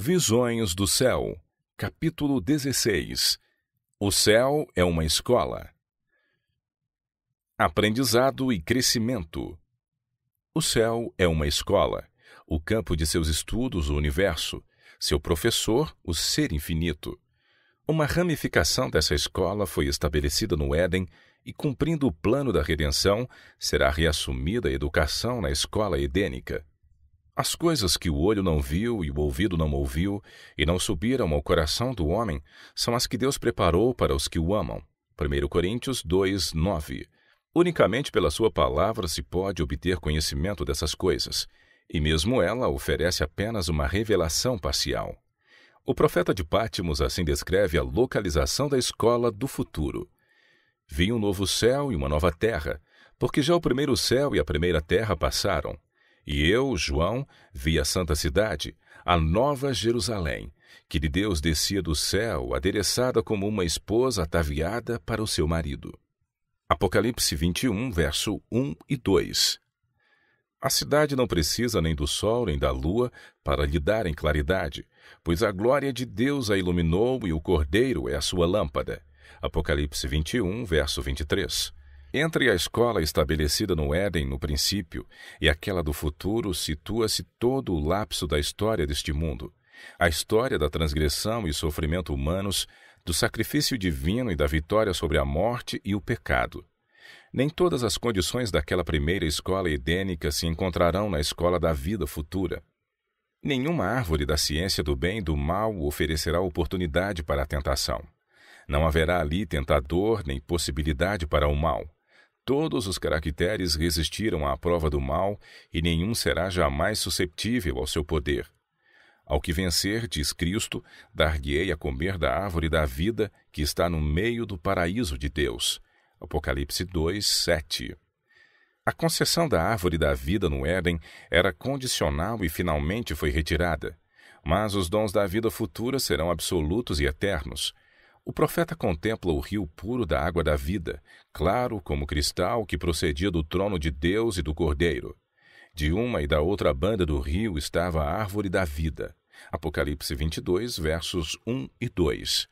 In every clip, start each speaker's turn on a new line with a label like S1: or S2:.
S1: Visões do Céu, capítulo 16. O céu é uma escola. Aprendizado e crescimento. O céu é uma escola, o campo de seus estudos, o universo, seu professor, o ser infinito. Uma ramificação dessa escola foi estabelecida no Éden e, cumprindo o plano da redenção, será reassumida a educação na escola edênica. As coisas que o olho não viu e o ouvido não ouviu e não subiram ao coração do homem são as que Deus preparou para os que o amam. 1 Coríntios 2, 9. Unicamente pela sua palavra se pode obter conhecimento dessas coisas, e mesmo ela oferece apenas uma revelação parcial. O profeta de Pátimos assim descreve a localização da escola do futuro. Vi um novo céu e uma nova terra, porque já o primeiro céu e a primeira terra passaram. E eu, João, vi a santa cidade, a nova Jerusalém, que de Deus descia do céu, adereçada como uma esposa ataviada para o seu marido. Apocalipse 21, verso 1 e 2. A cidade não precisa nem do sol nem da lua para lhe darem claridade, pois a glória de Deus a iluminou e o Cordeiro é a sua lâmpada. Apocalipse 21, verso 23. Entre a escola estabelecida no Éden no princípio e aquela do futuro situa-se todo o lapso da história deste mundo. A história da transgressão e sofrimento humanos, do sacrifício divino e da vitória sobre a morte e o pecado. Nem todas as condições daquela primeira escola edênica se encontrarão na escola da vida futura. Nenhuma árvore da ciência do bem e do mal oferecerá oportunidade para a tentação. Não haverá ali tentador nem possibilidade para o mal. Todos os caracteres resistiram à prova do mal e nenhum será jamais susceptível ao seu poder. Ao que vencer, diz Cristo, dar-lhe-ei a comer da árvore da vida que está no meio do paraíso de Deus. Apocalipse 2, 7. A concessão da árvore da vida no Éden era condicional e finalmente foi retirada. Mas os dons da vida futura serão absolutos e eternos. O profeta contempla o rio puro da água da vida, claro como cristal que procedia do trono de Deus e do Cordeiro. De uma e da outra banda do rio estava a árvore da vida. Apocalipse 22, versos 1 e 2.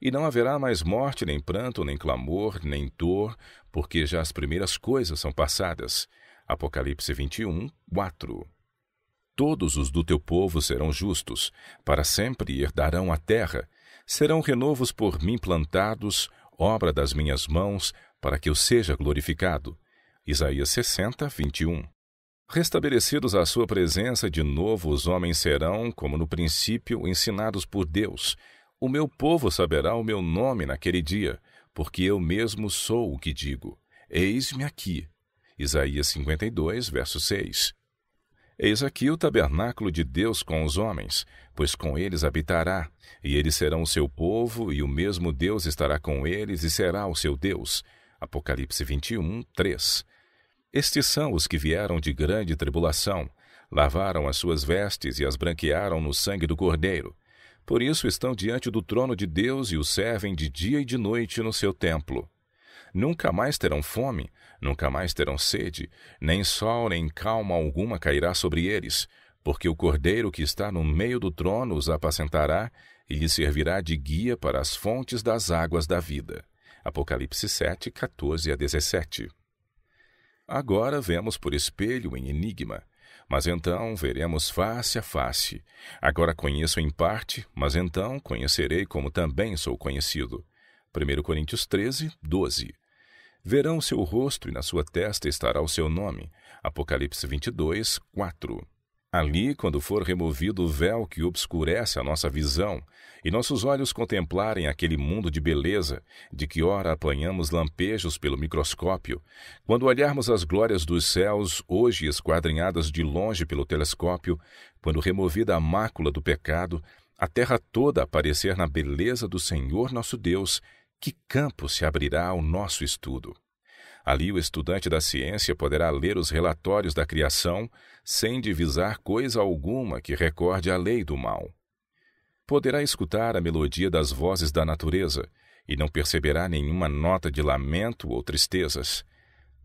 S1: E não haverá mais morte, nem pranto, nem clamor, nem dor, porque já as primeiras coisas são passadas. Apocalipse 21, 4. Todos os do teu povo serão justos, para sempre herdarão a terra. Serão renovos por mim plantados, obra das minhas mãos, para que eu seja glorificado. Isaías 60, 21. Restabelecidos à sua presença de novo, os homens serão, como no princípio, ensinados por Deus. O meu povo saberá o meu nome naquele dia, porque eu mesmo sou o que digo. Eis-me aqui. Isaías 52, verso 6. Eis aqui o tabernáculo de Deus com os homens, pois com eles habitará, e eles serão o seu povo, e o mesmo Deus estará com eles e será o seu Deus. Apocalipse 21, 3. Estes são os que vieram de grande tribulação, lavaram as suas vestes e as branquearam no sangue do Cordeiro. Por isso estão diante do trono de Deus e o servem de dia e de noite no seu templo. Nunca mais terão fome, nunca mais terão sede, nem sol nem calma alguma cairá sobre eles, porque o Cordeiro que está no meio do trono os apacentará e lhes servirá de guia para as fontes das águas da vida. Apocalipse 7, 14 a 17. Agora vemos por espelho em enigma, mas então veremos face a face. Agora conheço em parte, mas então conhecerei como também sou conhecido. 1 Coríntios 13, 12. Verão o seu rosto e na sua testa estará o seu nome. Apocalipse 22, 4. Ali, quando for removido o véu que obscurece a nossa visão, e nossos olhos contemplarem aquele mundo de beleza, de que ora apanhamos lampejos pelo microscópio, quando olharmos as glórias dos céus, hoje esquadrinhadas de longe pelo telescópio, quando removida a mácula do pecado, a terra toda aparecer na beleza do Senhor nosso Deus, que campo se abrirá ao nosso estudo? Ali o estudante da ciência poderá ler os relatórios da criação sem divisar coisa alguma que recorde a lei do mal. Poderá escutar a melodia das vozes da natureza e não perceberá nenhuma nota de lamento ou tristezas.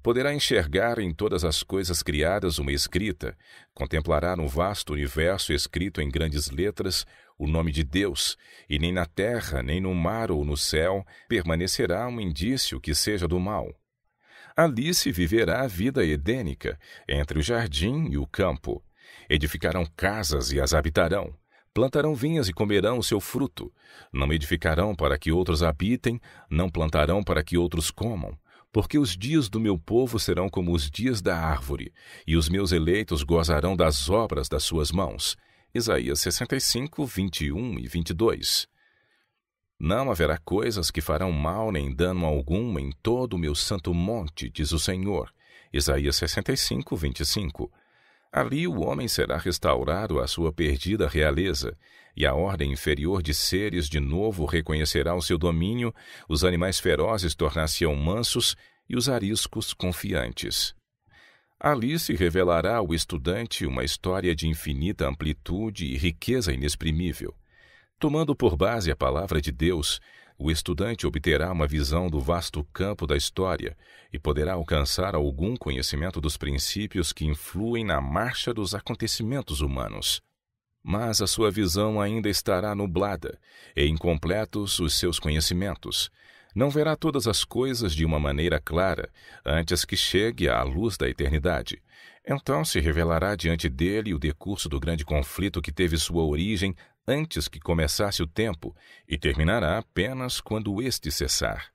S1: Poderá enxergar em todas as coisas criadas uma escrita, contemplará no vasto universo escrito em grandes letras o nome de Deus, e nem na terra, nem no mar ou no céu permanecerá um indício que seja do mal. Ali se viverá a vida edênica, entre o jardim e o campo. Edificarão casas e as habitarão. Plantarão vinhas e comerão o seu fruto. Não edificarão para que outros habitem, não plantarão para que outros comam. Porque os dias do meu povo serão como os dias da árvore, e os meus eleitos gozarão das obras das suas mãos. Isaías 65, 21 e 22. Não haverá coisas que farão mal nem dano algum em todo o meu santo monte, diz o Senhor. Isaías 65, 25. Ali o homem será restaurado à sua perdida realeza, e a ordem inferior de seres de novo reconhecerá o seu domínio, os animais ferozes tornar-se-ão mansos e os ariscos confiantes. Ali se revelará ao estudante uma história de infinita amplitude e riqueza inexprimível. Tomando por base a palavra de Deus, o estudante obterá uma visão do vasto campo da história e poderá alcançar algum conhecimento dos princípios que influem na marcha dos acontecimentos humanos. Mas a sua visão ainda estará nublada, e incompletos os seus conhecimentos. Não verá todas as coisas de uma maneira clara, antes que chegue à luz da eternidade. Então se revelará diante dele o decurso do grande conflito que teve sua origem antes que começasse o tempo, e terminará apenas quando este cessar.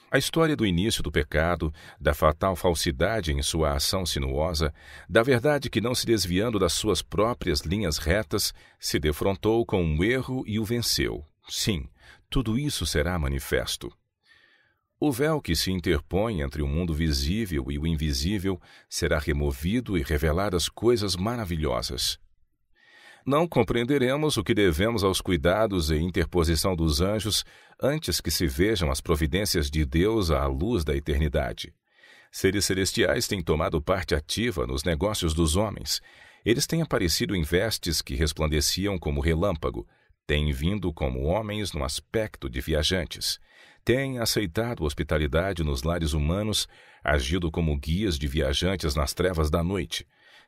S1: A história do início do pecado, da fatal falsidade em sua ação sinuosa, da verdade que, não se desviando das suas próprias linhas retas, se defrontou com o erro e o venceu. Sim, tudo isso será manifesto. O véu que se interpõe entre o mundo visível e o invisível será removido e reveladas coisas maravilhosas. Não compreenderemos o que devemos aos cuidados e interposição dos anjos antes que se vejam as providências de Deus à luz da eternidade. Seres celestiais têm tomado parte ativa nos negócios dos homens. Eles têm aparecido em vestes que resplandeciam como relâmpago, têm vindo como homens no aspecto de viajantes, têm aceitado hospitalidade nos lares humanos, agido como guias de viajantes nas trevas da noite,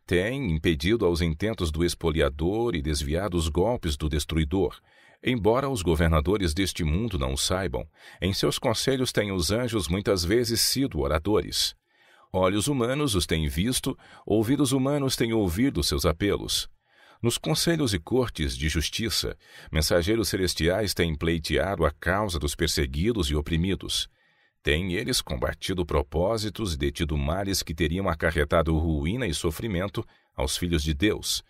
S1: têm impedido aos intentos do espoliador e desviado os golpes do destruidor. Embora os governadores deste mundo não o saibam, em seus conselhos têm os anjos muitas vezes sido oradores. Olhos humanos os têm visto, ouvidos humanos têm ouvido seus apelos. Nos conselhos e cortes de justiça, mensageiros celestiais têm pleiteado a causa dos perseguidos e oprimidos. Têm eles combatido propósitos e detido males que teriam acarretado ruína e sofrimento aos filhos de Deus.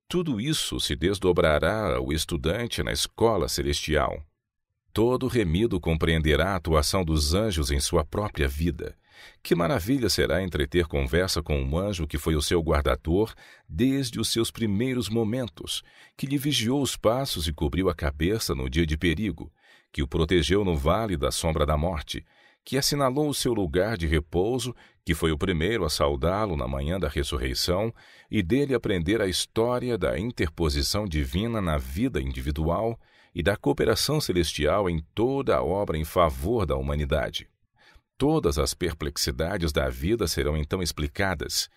S1: Tudo isso se desdobrará ao estudante na escola celestial. Todo remido compreenderá a atuação dos anjos em sua própria vida. Que maravilha será entreter conversa com um anjo que foi o seu guardador desde os seus primeiros momentos, que lhe vigiou os passos e cobriu a cabeça no dia de perigo, que o protegeu no vale da sombra da morte, que assinalou o seu lugar de repouso, que foi o primeiro a saudá-lo na manhã da ressurreição, e dele aprender a história da interposição divina na vida individual e da cooperação celestial em toda a obra em favor da humanidade. Todas as perplexidades da vida serão então explicadas.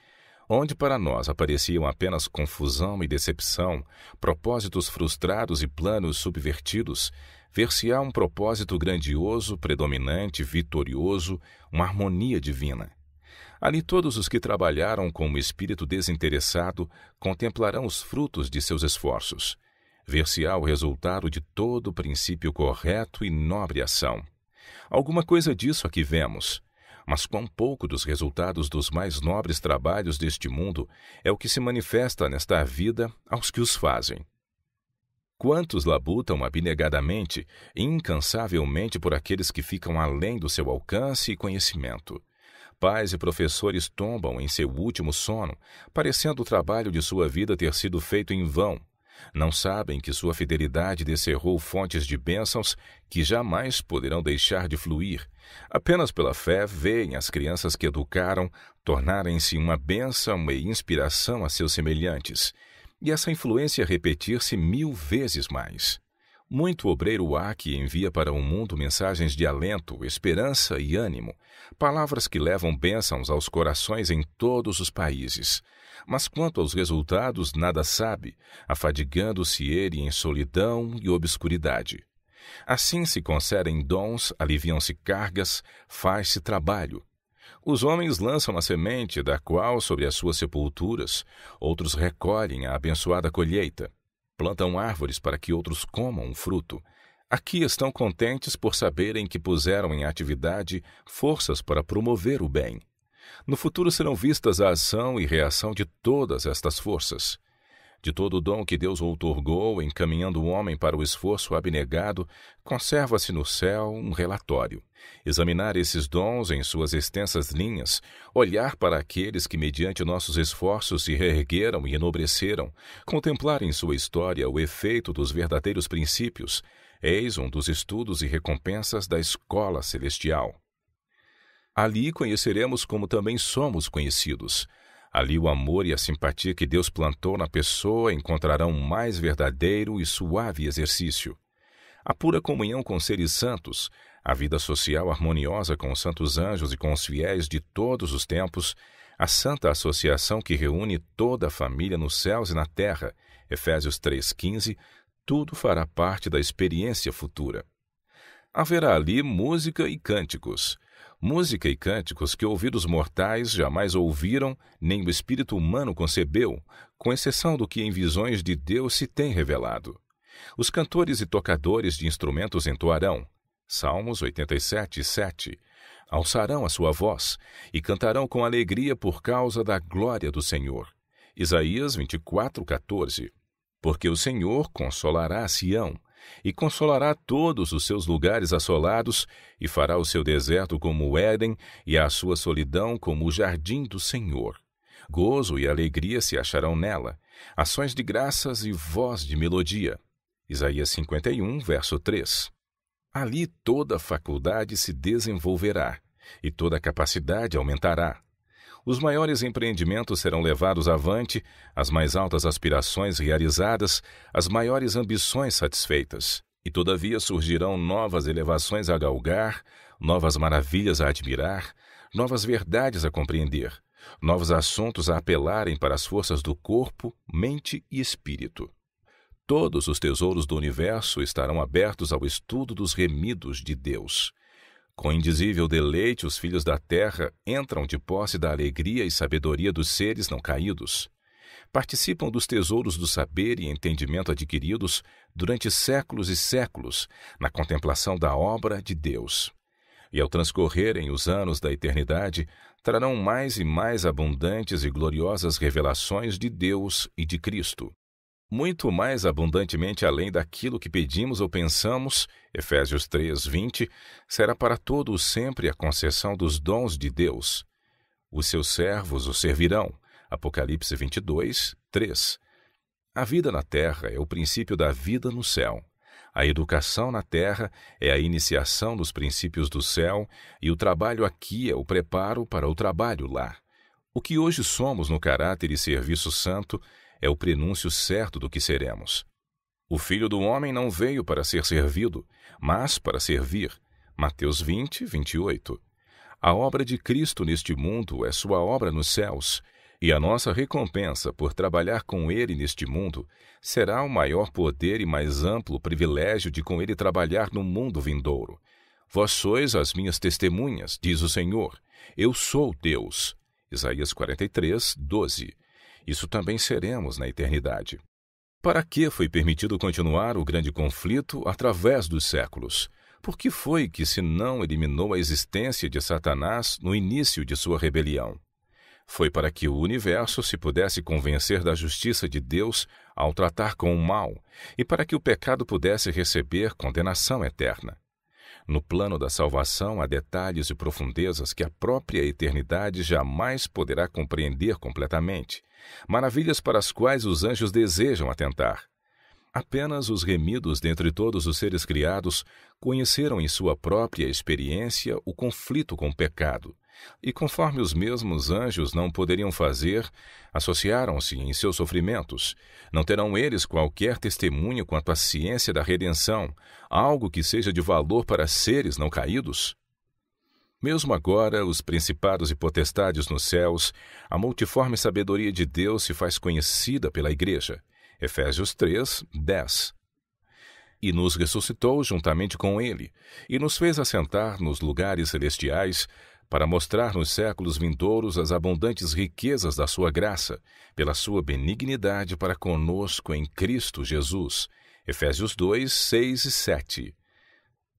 S1: Onde para nós apareciam apenas confusão e decepção, propósitos frustrados e planos subvertidos, ver-se-á um propósito grandioso, predominante, vitorioso, uma harmonia divina. Ali todos os que trabalharam com um espírito desinteressado contemplarão os frutos de seus esforços. Ver-se-á o resultado de todo princípio correto e nobre ação. Alguma coisa disso aqui vemos, mas quão pouco dos resultados dos mais nobres trabalhos deste mundo é o que se manifesta nesta vida aos que os fazem. Quantos labutam abnegadamente e incansavelmente por aqueles que ficam além do seu alcance e conhecimento. Pais e professores tombam em seu último sono, parecendo o trabalho de sua vida ter sido feito em vão. Não sabem que sua fidelidade descerrou fontes de bênçãos que jamais poderão deixar de fluir. Apenas pela fé veem as crianças que educaram tornarem-se uma bênção e inspiração a seus semelhantes, e essa influência repetir-se 1000 vezes mais. Muito obreiro há que envia para o mundo mensagens de alento, esperança e ânimo, palavras que levam bênçãos aos corações em todos os países. Mas quanto aos resultados, nada sabe, afadigando-se ele em solidão e obscuridade. Assim se concedem dons, aliviam-se cargas, faz-se trabalho. Os homens lançam a semente, da qual, sobre as suas sepulturas, outros recolhem a abençoada colheita. Plantam árvores para que outros comam o fruto. Aqui estão contentes por saberem que puseram em atividade forças para promover o bem. No futuro serão vistas a ação e reação de todas estas forças. De todo o dom que Deus outorgou, encaminhando o homem para o esforço abnegado, conserva-se no céu um relatório. Examinar esses dons em suas extensas linhas, olhar para aqueles que, mediante nossos esforços, se reergueram e enobreceram, contemplar em sua história o efeito dos verdadeiros princípios, eis um dos estudos e recompensas da escola celestial. Ali conheceremos como também somos conhecidos. Ali o amor e a simpatia que Deus plantou na pessoa encontrarão um mais verdadeiro e suave exercício. A pura comunhão com seres santos, a vida social harmoniosa com os santos anjos e com os fiéis de todos os tempos, a santa associação que reúne toda a família nos céus e na terra, Efésios 3,15, tudo fará parte da experiência futura. Haverá ali música e cânticos. Música e cânticos que ouvidos mortais jamais ouviram, nem o espírito humano concebeu, com exceção do que em visões de Deus se tem revelado. Os cantores e tocadores de instrumentos entoarão, Salmos 87:7, alçarão a sua voz e cantarão com alegria por causa da glória do Senhor. Isaías 24:14, porque o Senhor consolará Sião, e consolará todos os seus lugares assolados, e fará o seu deserto como o Éden, e a sua solidão como o jardim do Senhor. Gozo e alegria se acharão nela, ações de graças e voz de melodia. Isaías 51, verso 3. Ali toda a faculdade se desenvolverá, e toda a capacidade aumentará. Os maiores empreendimentos serão levados avante, as mais altas aspirações realizadas, as maiores ambições satisfeitas. E todavia surgirão novas elevações a galgar, novas maravilhas a admirar, novas verdades a compreender, novos assuntos a apelarem para as forças do corpo, mente e espírito. Todos os tesouros do universo estarão abertos ao estudo dos remidos de Deus. Com indizível deleite, os filhos da terra entram de posse da alegria e sabedoria dos seres não caídos. Participam dos tesouros do saber e entendimento adquiridos durante séculos e séculos na contemplação da obra de Deus. E ao transcorrerem os anos da eternidade, trarão mais e mais abundantes e gloriosas revelações de Deus e de Cristo. Muito mais abundantemente além daquilo que pedimos ou pensamos, Efésios 3:20, será para todos sempre a concessão dos dons de Deus. Os seus servos o servirão, Apocalipse 22:3. A vida na terra é o princípio da vida no céu. A educação na terra é a iniciação dos princípios do céu, e o trabalho aqui é o preparo para o trabalho lá. O que hoje somos no caráter e serviço santo é o prenúncio certo do que seremos. O Filho do Homem não veio para ser servido, mas para servir. Mateus 20:28. A obra de Cristo neste mundo é sua obra nos céus, e a nossa recompensa por trabalhar com Ele neste mundo será o maior poder e mais amplo privilégio de com Ele trabalhar no mundo vindouro. Vós sois as minhas testemunhas, diz o Senhor. Eu sou Deus. Isaías 43:12. Isso também seremos na eternidade. Para que foi permitido continuar o grande conflito através dos séculos? Por que foi que se não eliminou a existência de Satanás no início de sua rebelião? Foi para que o universo se pudesse convencer da justiça de Deus ao tratar com o mal, e para que o pecado pudesse receber condenação eterna. No plano da salvação há detalhes e profundezas que a própria eternidade jamais poderá compreender completamente, maravilhas para as quais os anjos desejam atentar. Apenas os remidos dentre todos os seres criados conheceram em sua própria experiência o conflito com o pecado, E conforme os mesmos anjos não poderiam fazer, associaram-se em seus sofrimentos. Não terão eles qualquer testemunho quanto à ciência da redenção, algo que seja de valor para seres não caídos? Mesmo agora, os principados e potestades nos céus, a multiforme sabedoria de Deus se faz conhecida pela Igreja. Efésios 3, 10. E nos ressuscitou juntamente com Ele, e nos fez assentar nos lugares celestiais, para mostrar nos séculos vindouros as abundantes riquezas da sua graça, pela sua benignidade para conosco em Cristo Jesus. Efésios 2, 6 e 7.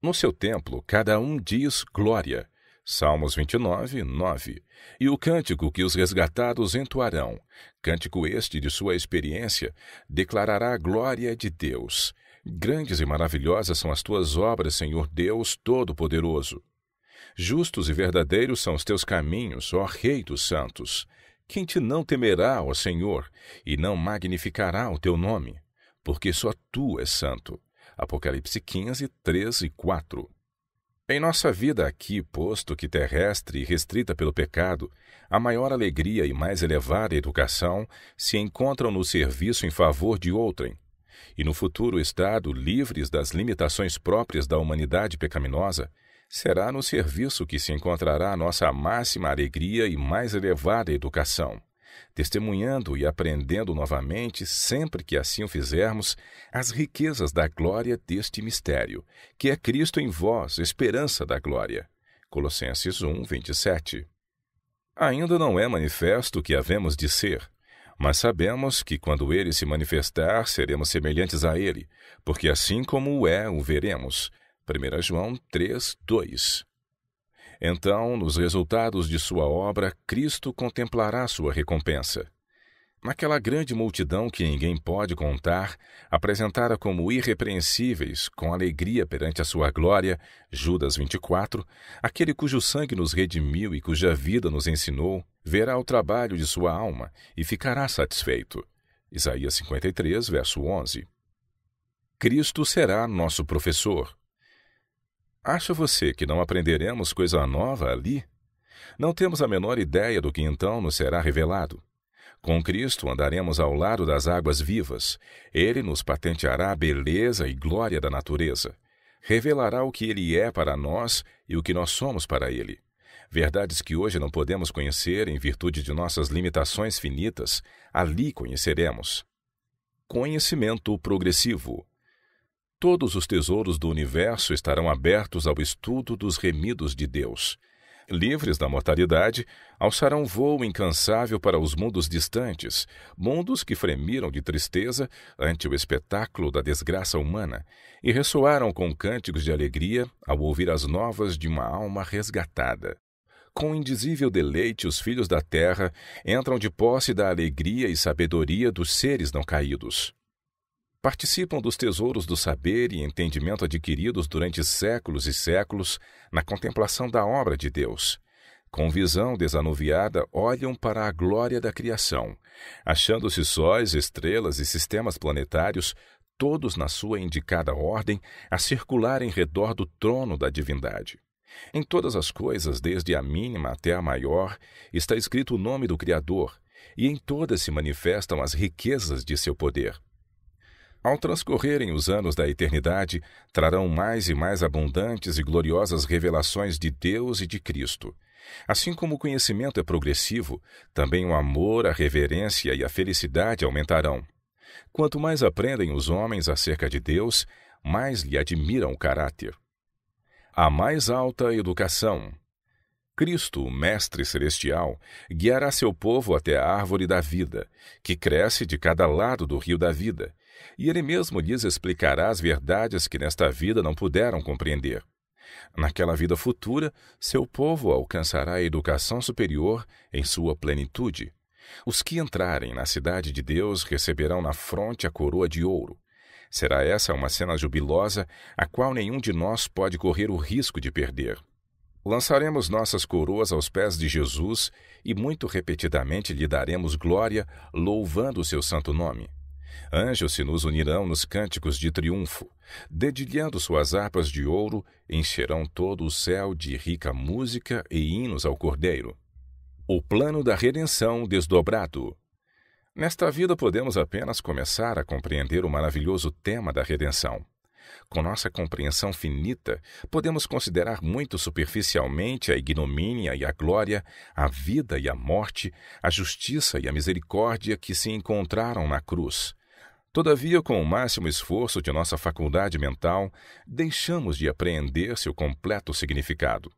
S1: No seu templo, cada um diz glória. Salmos 29, 9. E o cântico que os resgatados entoarão, cântico este de sua experiência, declarará a glória de Deus. Grandes e maravilhosas são as tuas obras, Senhor Deus Todo-Poderoso. Justos e verdadeiros são os teus caminhos, ó Rei dos santos. Quem te não temerá, ó Senhor, e não magnificará o teu nome? Porque só tu és santo. Apocalipse 15, 3 e 4. Em nossa vida aqui, posto que terrestre e restrita pelo pecado, a maior alegria e mais elevada educação se encontram no serviço em favor de outrem. E no futuro estado, livres das limitações próprias da humanidade pecaminosa, será no serviço que se encontrará a nossa máxima alegria e mais elevada educação, testemunhando e aprendendo novamente, sempre que assim o fizermos, as riquezas da glória deste mistério, que é Cristo em vós, esperança da glória. Colossenses 1, 27. Ainda não é manifesto o que havemos de ser, mas sabemos que quando ele se manifestar, seremos semelhantes a ele, porque assim como o é, o veremos. 1 João 3, 2. Então, nos resultados de sua obra, Cristo contemplará sua recompensa. Naquela grande multidão que ninguém pode contar, apresentada como irrepreensíveis, com alegria perante a sua glória, Judas 24, aquele cujo sangue nos redimiu e cuja vida nos ensinou, verá o trabalho de sua alma e ficará satisfeito. Isaías 53, verso 11. Cristo será nosso professor. Acha você que não aprenderemos coisa nova ali? Não temos a menor ideia do que então nos será revelado. Com Cristo andaremos ao lado das águas vivas. Ele nos patenteará a beleza e glória da natureza. Revelará o que Ele é para nós e o que nós somos para Ele. Verdades que hoje não podemos conhecer em virtude de nossas limitações finitas, ali conheceremos. Conhecimento progressivo. Todos os tesouros do universo estarão abertos ao estudo dos remidos de Deus. Livres da mortalidade, alçarão voo incansável para os mundos distantes, mundos que fremiram de tristeza ante o espetáculo da desgraça humana e ressoaram com cânticos de alegria ao ouvir as novas de uma alma resgatada. Com indizível deleite, os filhos da terra entram de posse da alegria e sabedoria dos seres não caídos. Participam dos tesouros do saber e entendimento adquiridos durante séculos e séculos na contemplação da obra de Deus. Com visão desanuviada, olham para a glória da criação, achando-se sóis, estrelas e sistemas planetários, todos na sua indicada ordem, a circular em redor do trono da divindade. Em todas as coisas, desde a mínima até a maior, está escrito o nome do Criador, e em todas se manifestam as riquezas de seu poder. Ao transcorrerem os anos da eternidade, trarão mais e mais abundantes e gloriosas revelações de Deus e de Cristo. Assim como o conhecimento é progressivo, também o amor, a reverência e a felicidade aumentarão. Quanto mais aprendem os homens acerca de Deus, mais lhe admiram o caráter. A mais alta educação. Cristo, o Mestre Celestial, guiará seu povo até a árvore da vida, que cresce de cada lado do rio da vida, e ele mesmo lhes explicará as verdades que nesta vida não puderam compreender. Naquela vida futura, seu povo alcançará a educação superior em sua plenitude. Os que entrarem na cidade de Deus receberão na fronte a coroa de ouro. Será essa uma cena jubilosa, a qual nenhum de nós pode correr o risco de perder. Lançaremos nossas coroas aos pés de Jesus e muito repetidamente lhe daremos glória, louvando o seu santo nome. Anjos se nos unirão nos cânticos de triunfo. Dedilhando suas harpas de ouro, encherão todo o céu de rica música e hinos ao Cordeiro. O plano da redenção desdobrado. Nesta vida podemos apenas começar a compreender o maravilhoso tema da redenção. Com nossa compreensão finita, podemos considerar muito superficialmente a ignomínia e a glória, a vida e a morte, a justiça e a misericórdia que se encontraram na cruz. Todavia, com o máximo esforço de nossa faculdade mental, deixamos de apreender seu completo significado.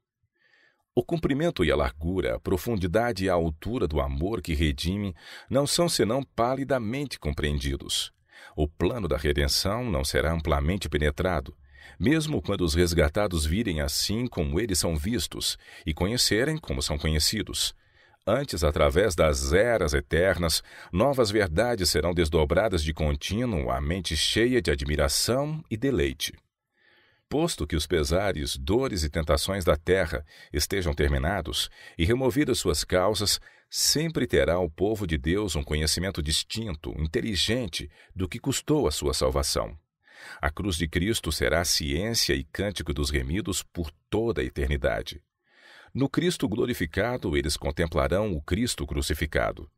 S1: O comprimento e a largura, a profundidade e a altura do amor que redime não são senão palidamente compreendidos. O plano da redenção não será amplamente penetrado, mesmo quando os resgatados virem assim como eles são vistos e conhecerem como são conhecidos. Antes, através das eras eternas, novas verdades serão desdobradas de contínuo à mente cheia de admiração e deleite. Posto que os pesares, dores e tentações da terra estejam terminados e removidas suas causas, sempre terá o povo de Deus um conhecimento distinto, inteligente, do que custou a sua salvação. A cruz de Cristo será a ciência e cântico dos remidos por toda a eternidade. No Cristo glorificado, eles contemplarão o Cristo crucificado.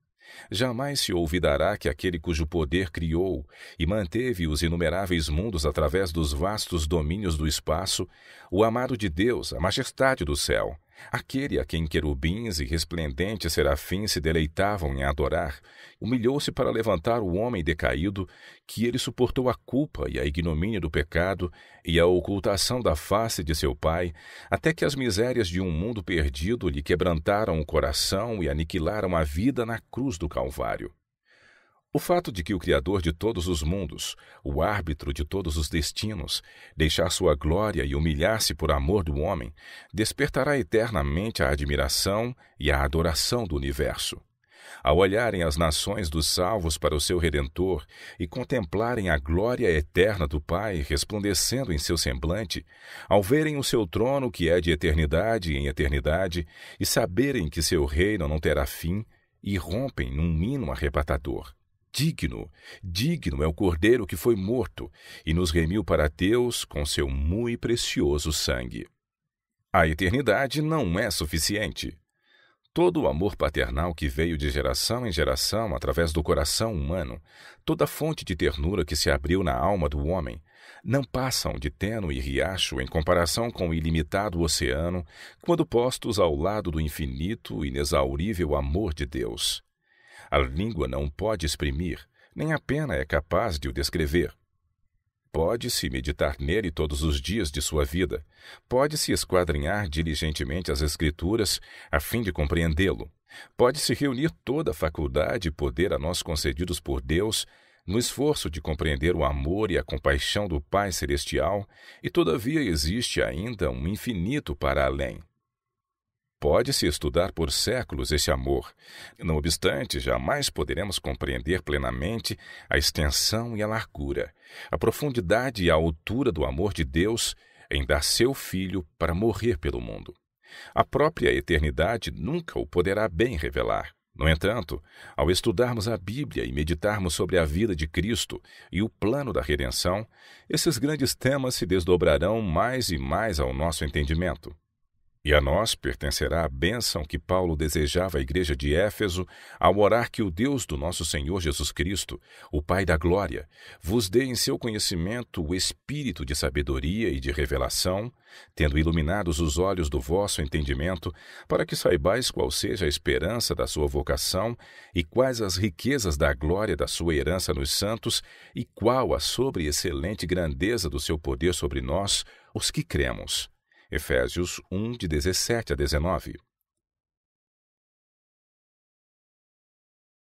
S1: Jamais se olvidará que aquele cujo poder criou e manteve os inumeráveis mundos através dos vastos domínios do espaço, o amado de Deus, a majestade do céu, aquele a quem querubins e resplendentes serafins se deleitavam em adorar, humilhou-se para levantar o homem decaído, que ele suportou a culpa e a ignomínia do pecado e a ocultação da face de seu Pai, até que as misérias de um mundo perdido lhe quebrantaram o coração e aniquilaram a vida na cruz do Calvário. O fato de que o Criador de todos os mundos, o árbitro de todos os destinos, deixar sua glória e humilhar-se por amor do homem, despertará eternamente a admiração e a adoração do universo. Ao olharem as nações dos salvos para o seu Redentor e contemplarem a glória eterna do Pai resplandecendo em seu semblante, ao verem o seu trono que é de eternidade em eternidade e saberem que seu reino não terá fim, irrompem num hino arrebatador. Digno, digno é o Cordeiro que foi morto e nos remiu para Deus com seu mui precioso sangue. A eternidade não é suficiente. Todo o amor paternal que veio de geração em geração através do coração humano, toda fonte de ternura que se abriu na alma do homem, não passam de tênue riacho em comparação com o ilimitado oceano, quando postos ao lado do infinito e inexaurível amor de Deus. A língua não pode exprimir, nem a pena é capaz de o descrever. Pode-se meditar nele todos os dias de sua vida, pode-se esquadrinhar diligentemente as Escrituras a fim de compreendê-lo, pode-se reunir toda a faculdade e poder a nós concedidos por Deus no esforço de compreender o amor e a compaixão do Pai Celestial, e todavia existe ainda um infinito para além. Pode-se estudar por séculos esse amor. Não obstante, jamais poderemos compreender plenamente a extensão e a largura, a profundidade e a altura do amor de Deus em dar seu Filho para morrer pelo mundo. A própria eternidade nunca o poderá bem revelar. No entanto, ao estudarmos a Bíblia e meditarmos sobre a vida de Cristo e o plano da redenção, esses grandes temas se desdobrarão mais e mais ao nosso entendimento. E a nós pertencerá a bênção que Paulo desejava à igreja de Éfeso ao orar que o Deus do nosso Senhor Jesus Cristo, o Pai da Glória, vos dê em seu conhecimento o espírito de sabedoria e de revelação, tendo iluminados os olhos do vosso entendimento, para que saibais qual seja a esperança da sua vocação e quais as riquezas da glória da sua herança nos santos e qual a sobre-excelente grandeza do seu poder sobre nós, os que cremos. Efésios 1, de 17 a 19.